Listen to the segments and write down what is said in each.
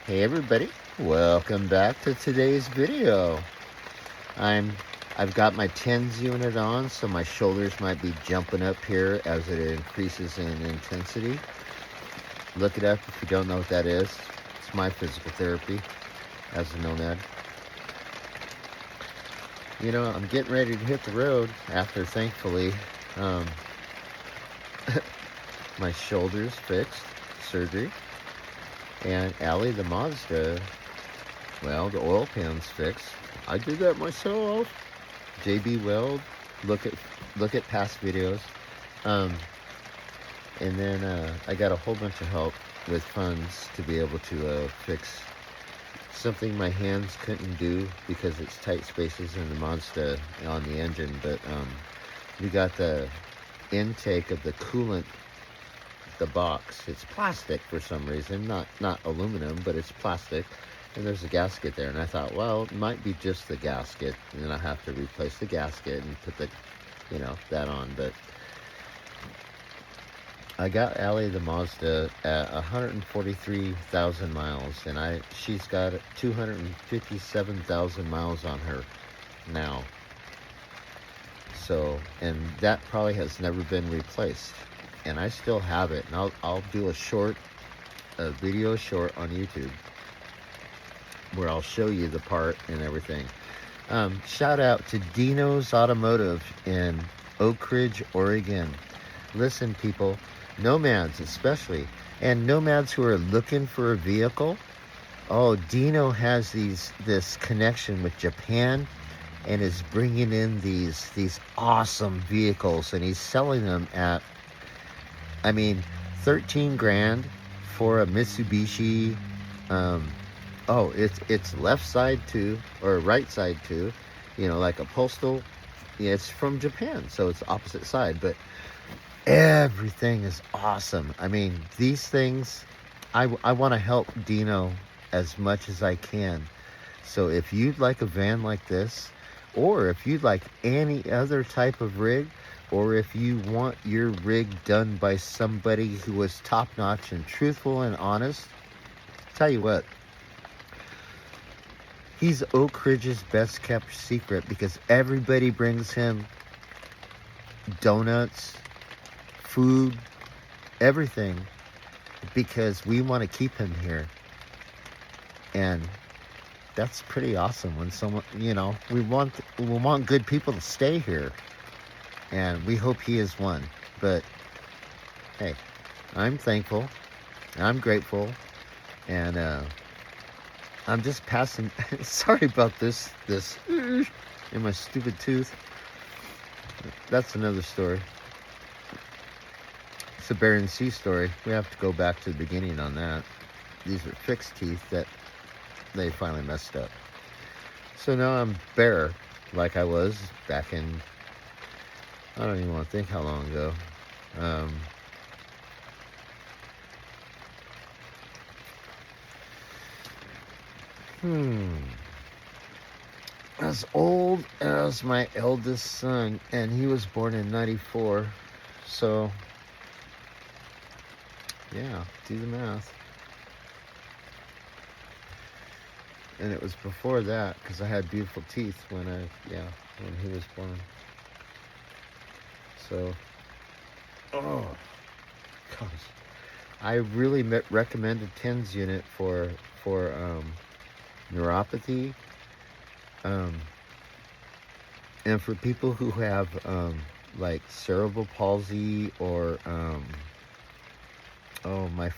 Hey everybody, welcome back to today's video. I'm I've got my tens unit on, so my shoulders might be jumping up here as it increases in intensity. Look it up if you don't know what that is. It's my physical therapy as a nomad. I'm getting ready to hit the road after thankfully um, my shoulders fixed, surgery, and Allie the Mazda, well, the oil pan's fixed. I did that myself. JB Weld. Look at look at past videos. Um, and then I got a whole bunch of help with funds to be able to fix something my hands couldn't do because it's tight spaces in the Mazda on the engine. But we got the intake of the coolant, the box. It's plastic for some reason, not aluminum, but it's plastic. And there's a gasket there, and I thought, well, it might be just the gasket, and then I have to replace the gasket and put that on. But I got Allie the Mazda at 143,000 miles, and she's got 257,000 miles on her now. So, and that probably has never been replaced, and I still have it. And I'll do a video short on YouTube where I'll show you the part and everything. Shout out to Dino's Automotive in Oak Ridge, Oregon. Listen, people, nomads especially, and nomads who are looking for a vehicle. Oh, Dino has this connection with Japan, and is bringing in these awesome vehicles, and he's selling them at, I mean, 13 grand for a Mitsubishi. Um, oh, it's left side too, or right side too. Like a postal. Yeah, it's from Japan, so it's opposite side, but everything is awesome. I mean, these things, I want to help Dino as much as I can. So if you'd like a van like this, or if you'd like any other type of rig, or if you want your rig done by somebody who is top notch and truthful and honest, tell you what, he's Oak Ridge's best kept secret because everybody brings him donuts, food, everything, because we want to keep him here. And that's pretty awesome when someone, we want good people to stay here, and we hope he is one. But hey, I'm thankful, I'm grateful, and I'm just passing. Sorry about this in my stupid tooth. That's another story. It's a Bering Sea story. We have to go back to the beginning on that. These are fixed teeth that they finally messed up. So now I'm bare like I was back in, I don't even want to think how long ago. Um, as old as my eldest son, and he was born in 94. So, yeah, do the math. And it was before that, because I had beautiful teeth when he was born. So, oh, gosh. I really recommend a TENS unit for neuropathy, um, and for people who have like cerebral palsy, or oh, my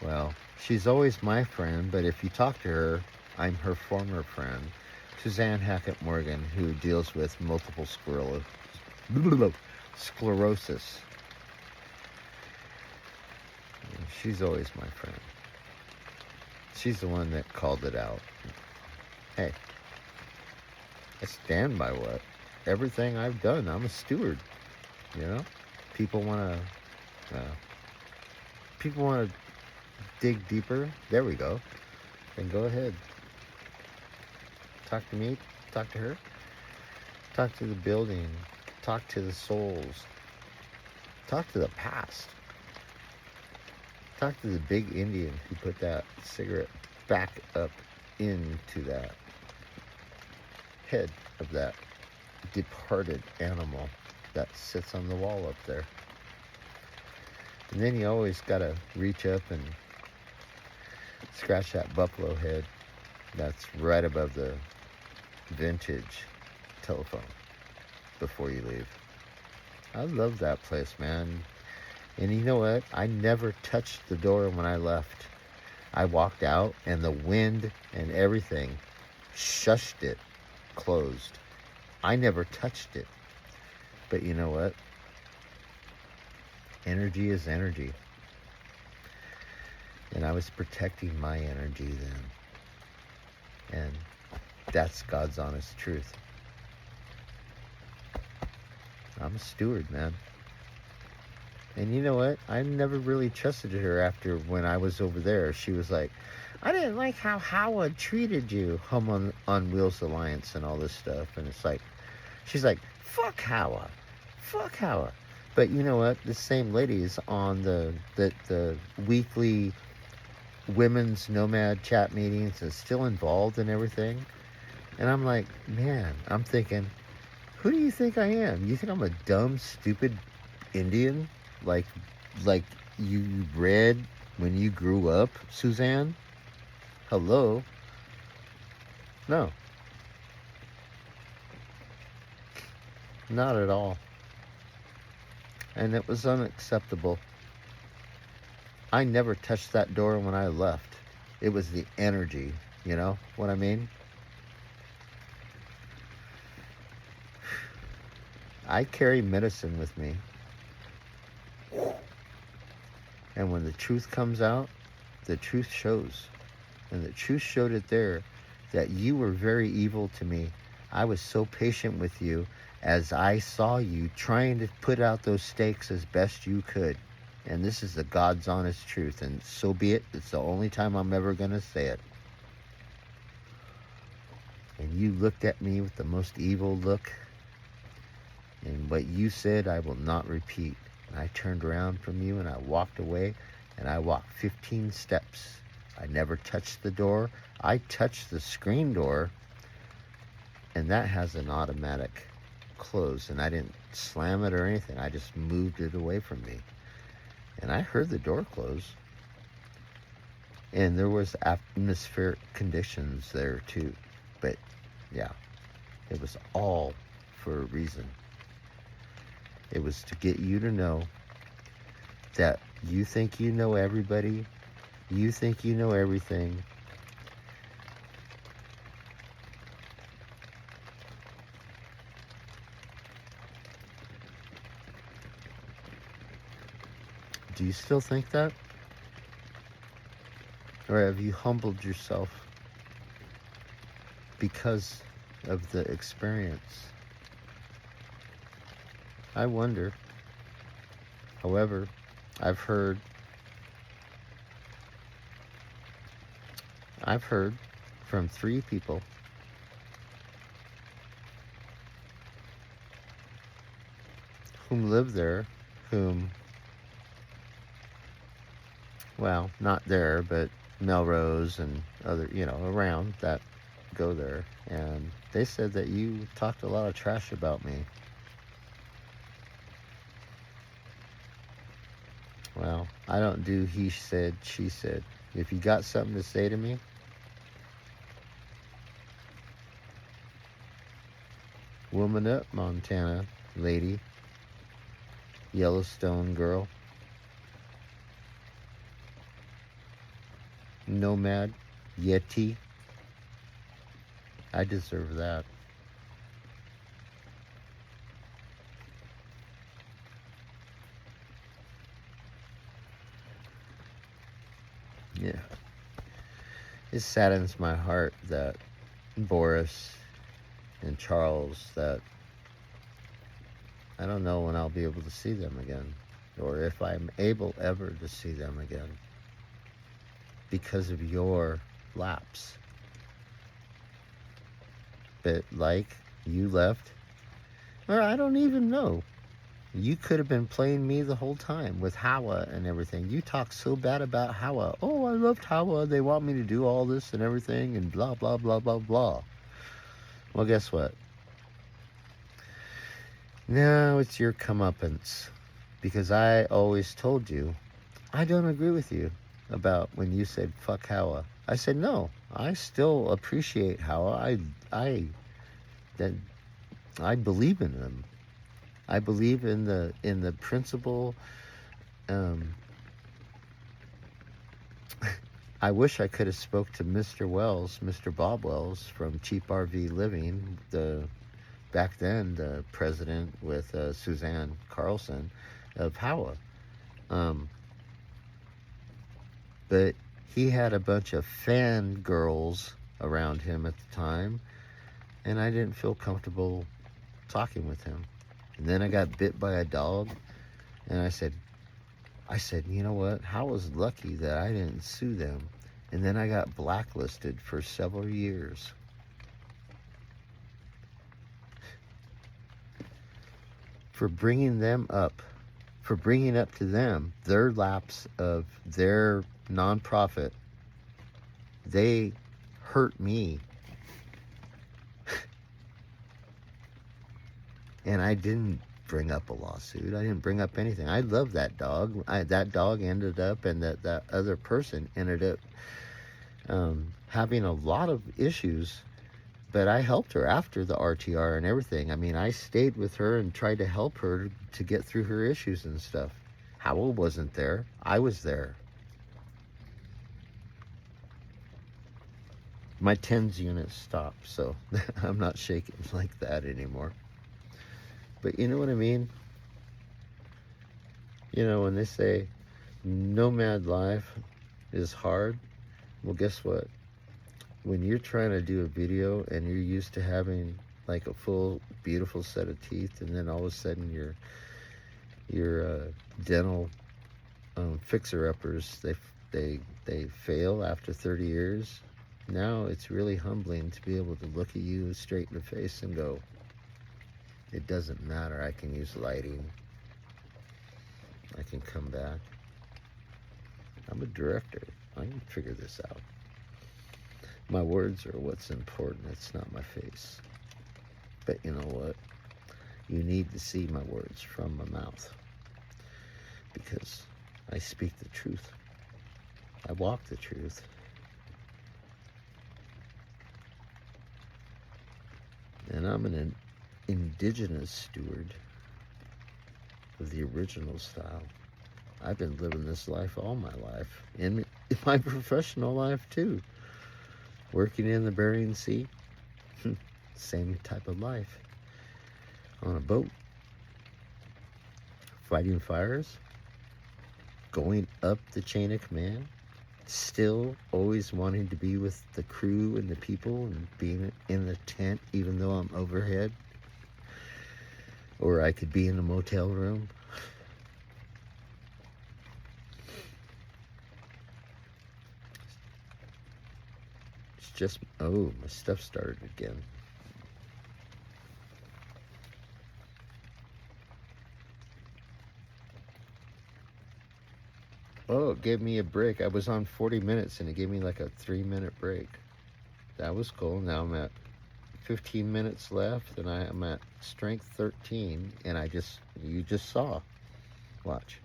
well, she's always my friend, but if you talk to her, I'm her former friend, Suzanne Hackett Morgan, who deals with multiple sclerosis. She's always my friend. She's the one that called it out. Hey, I stand by everything I've done. I'm a steward. You know, people want to dig deeper. There we go. Then go ahead. Talk to me. Talk to her. Talk to the building. Talk to the souls. Talk to the past. Talk to the big Indian who put that cigarette back up into that head of that departed animal that sits on the wall up there. And then you always gotta reach up and scratch that buffalo head that's right above the vintage telephone before you leave. I love that place, man. And you know what? I never touched the door when I left. I walked out and the wind and everything shushed it closed. I never touched it. But you know what? Energy is energy. And I was protecting my energy then. And that's God's honest truth. I'm a steward, man. And you know what? I never really trusted her after when I was over there. She was like, I didn't like how Howard treated you, Hum on Wheels Alliance and all this stuff. And it's like, she's like, fuck Howard. Fuck Howard. But you know what? The same lady is on the weekly women's nomad chat meetings and still involved in everything. And I'm like, man, I'm thinking, who do you think I am? You think I'm a dumb, stupid Indian? Like you read when you grew up, Suzanne? Hello? No. Not at all. And it was unacceptable. I never touched that door when I left. It was the energy, you know what I mean? I carry medicine with me. And when the truth comes out, the truth shows. And the truth showed it there that you were very evil to me. I was so patient with you as I saw you trying to put out those stakes as best you could. And this is the God's honest truth. And so be it. It's the only time I'm ever going to say it. And you looked at me with the most evil look. And what you said, I will not repeat. And I turned around from you and I walked away. And I walked 15 steps. I never touched the door. I touched the screen door. And that has an automatic close. And I didn't slam it or anything. I just moved it away from me. And I heard the door close. And there was atmospheric conditions there too. But yeah, it was all for a reason. It was to get you to know that you think you know everybody. You think you know everything. Do you still think that? Or have you humbled yourself because of the experience? I wonder. However, I've heard from 3 people whom live there, well, not there, but Melrose and other, around that go there. And they said that you talked a lot of trash about me. Well, I don't do he said, she said. If you got something to say to me, woman up, Montana lady, Yellowstone girl, nomad, Yeti. I deserve that. Yeah. It saddens my heart that Boris and Charles, that I don't know when I'll be able to see them again, or if I'm able ever to see them again, because of your lapse. But like you left, or I don't even know. You could have been playing me the whole time with Hawa and everything. You talk so bad about Hawa. Oh, I loved Hawa. They want me to do all this and everything and blah, blah, blah, blah, blah. Well, guess what? Now it's your comeuppance. Because I always told you, I don't agree with you about when you said fuck Hawa. I said, no, I still appreciate Hawa. That I believe in them. I believe in the principle. Um, I wish I could have spoke to Mr. Wells, Mr. Bob Wells from Cheap RV Living, back then the president with Suzanne Carlson of Hawa. Um, but he had a bunch of fangirls around him at the time, and I didn't feel comfortable talking with him. And then I got bit by a dog, and I said, you know what? How was lucky that I didn't sue them. And then I got blacklisted for several years. For bringing up to them their lapse of their nonprofit. They hurt me. And I didn't bring up a lawsuit. I didn't bring up anything. I love that dog. That dog ended up, and that other person ended up having a lot of issues, but I helped her after the RTR and everything. I mean, I stayed with her and tried to help her to get through her issues and stuff. Howell wasn't there. I was there. My TENS unit stopped, so I'm not shaking like that anymore. But you know what I mean? You know, when they say nomad life is hard, well, guess what? When you're trying to do a video and you're used to having like a full, beautiful set of teeth, and then all of a sudden your dental fixer-uppers, they fail after 30 years. Now it's really humbling to be able to look at you straight in the face and go, it doesn't matter. I can use lighting. I can come back. I'm a director. I can figure this out. My words are what's important. It's not my face. But you know what? You need to see my words from my mouth, because I speak the truth. I walk the truth. And I'm an indigenous steward of the original style. I've been living this life all my life, in my professional life too. Working in the Bering Sea, same type of life. On a boat, fighting fires, going up the chain of command, still always wanting to be with the crew and the people and being in the tent even though I'm overhead. Or I could be in a motel room. It's just, oh, my stuff started again. Oh, it gave me a break. I was on 40 minutes and it gave me like a 3-minute break. That was cool. Now I'm at 15 minutes left and I'm at strength 13, and you just saw. Watch.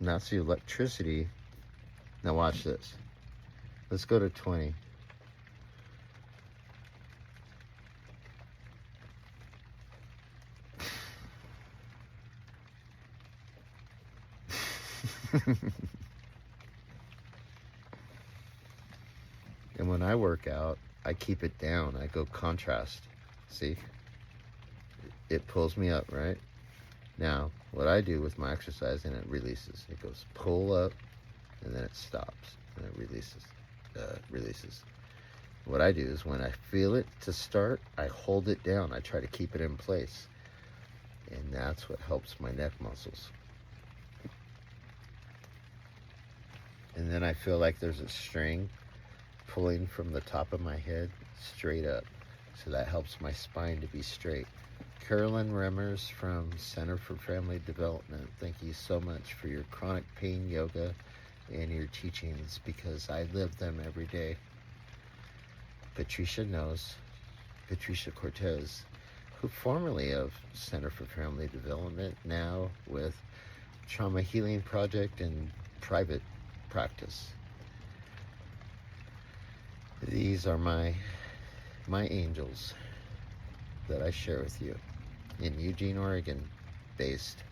Now that's the electricity. Now watch this. Let's go to 20. And when I work out, I keep it down. I go contrast. See? It pulls me up, right? Now, what I do with my exercise, and it releases. It goes pull up, and then it stops, and it releases. What I do is when I feel it to start, I hold it down. I try to keep it in place. And that's what helps my neck muscles. And then I feel like there's a string pulling from the top of my head straight up. so that helps my spine to be straight. Carolyn Remmers from Center for Family Development, thank you so much for your chronic pain yoga and your teachings, because I live them every day. Patricia knows, Patricia Cortez, who formerly of Center for Family Development, now with Trauma Healing Project and private practice. These are my angels that I share with you, in Eugene, Oregon based.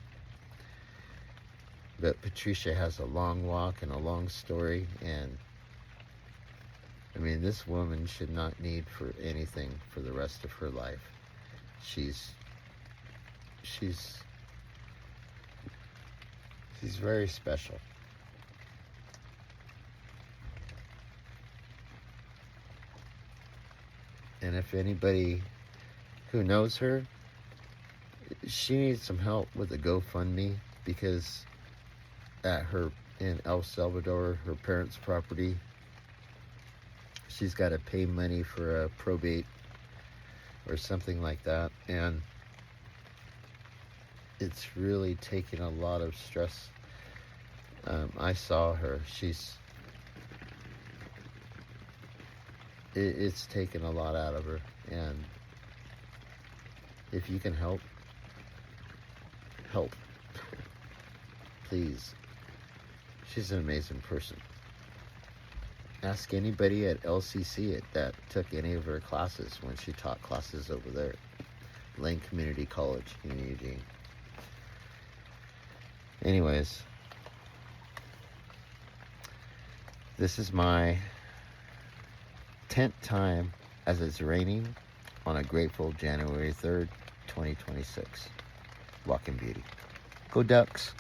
But Patricia has a long walk and a long story, and I mean, this woman should not need for anything for the rest of her life. She's very special. And if anybody who knows her, she needs some help with a GoFundMe, because in El Salvador, her parents' property, she's got to pay money for a probate or something like that, and it's really taking a lot of stress. I saw her. It's taken a lot out of her, and if you can help, please. She's an amazing person. Ask anybody at LCC that took any of her classes when she taught classes over there. Lane Community College in Eugene. Anyways, this is my 10th time as it's raining on a grateful January 3rd, 2026. Walking Beauty. Go Ducks!